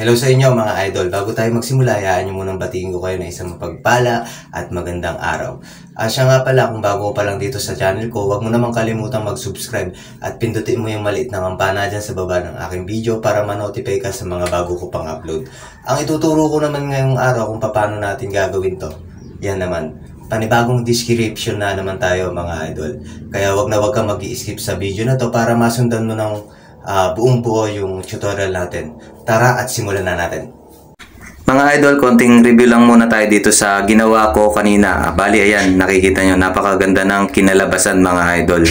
Hello sa inyo mga idol. Bago tayo magsimula, hayaan nyo munang batiin ko kayo na isang mapagpala at magandang araw. Siya nga pala, kung bago ka pa lang dito sa channel ko, huwag mo namang kalimutang mag-subscribe at pindutin mo yung maliit na kampana dyan sa baba ng aking video para ma-notify ka sa mga bago ko pang upload. Ang ituturo ko naman ngayong araw kung paano natin gagawin to, yan naman, panibagong description na naman tayo mga idol. Kaya wag kang mag-i-skip sa video na to para masundan mo ng buong buo yung tutorial natin. Tara at simulan na natin. Mga idol, konting review lang muna tayo dito sa ginawa ko kanina. Bali, ayan, nakikita nyo, napakaganda ng kinalabasan mga idol.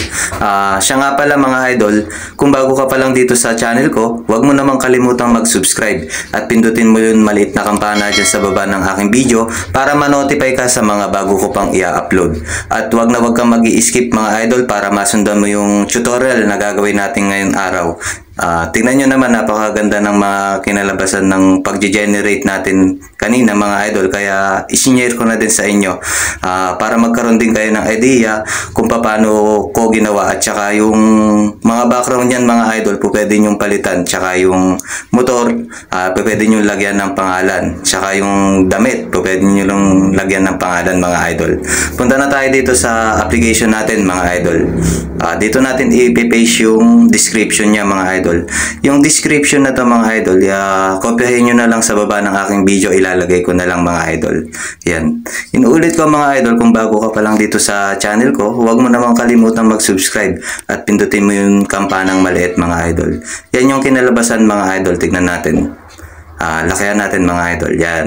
Siya nga pala mga idol, kung bago ka pa lang dito sa channel ko, huwag mo namang kalimutang mag-subscribe at pindutin mo yung maliit na kampana dyan sa baba ng aking video para ma-notify ka sa mga bago ko pang i-upload. At huwag kang mag-i-skip mga idol para masundan mo yung tutorial na gagawin natin ngayong araw. Tingnan nyo naman, napakaganda ng mga kinalabasan ng pag-generate natin kanina mga idol, kaya isinare ko na din sa inyo para magkaroon din kayo ng idea kung paano ko ginawa, at saka yung mga background yan mga idol pwede nyong palitan, tsaka yung motor pwede nyong lagyan ng pangalan, tsaka yung damit pwede nyo lang lagyan ng pangalan mga idol. Punta na tayo dito sa application natin mga idol. Dito natin i-paste yung description niya mga idol. Yung description na to mga idol, kopyahin nyo na lang sa baba ng aking video, ilalagay ko na lang mga idol. Yan. Inuulit ko mga idol, kung bago ka pa lang dito sa channel ko, huwag mo namang kalimutang mag-subscribe at pindutin mo yung kampanang maliit mga idol. Yan yung kinalabasan mga idol, tignan natin. Lakayan natin mga idol, yan.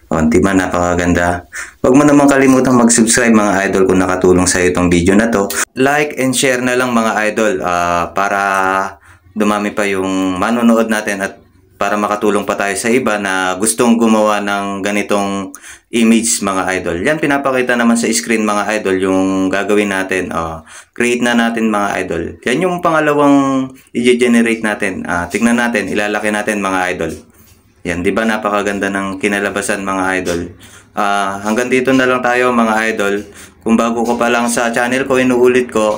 Di ba napakaganda? Huwag mo naman kalimutang mag-subscribe mga idol kung nakatulong sa iyo itong video na to. Like and share na lang mga idol para dumami pa yung manonood natin at para makatulong pa tayo sa iba na gustong gumawa ng ganitong image mga idol. Yan, pinapakita naman sa screen mga idol yung gagawin natin. Create na natin mga idol. Yan yung pangalawang i-generate natin. Tignan natin, ilalaki natin mga idol. Yan, di ba napakaganda ng kinalabasan mga idol. Hanggang dito na lang tayo mga idol. Kung bago ko pa lang sa channel ko, inuulit ko,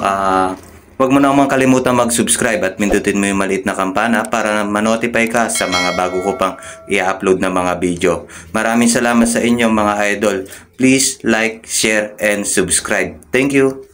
huwag mo naman kalimutan mag-subscribe at pindutin mo yung maliit na kampana para ma-notify ka sa mga bago ko pang i-upload na mga video. Maraming salamat sa inyo mga idol. Please like, share, and subscribe. Thank you!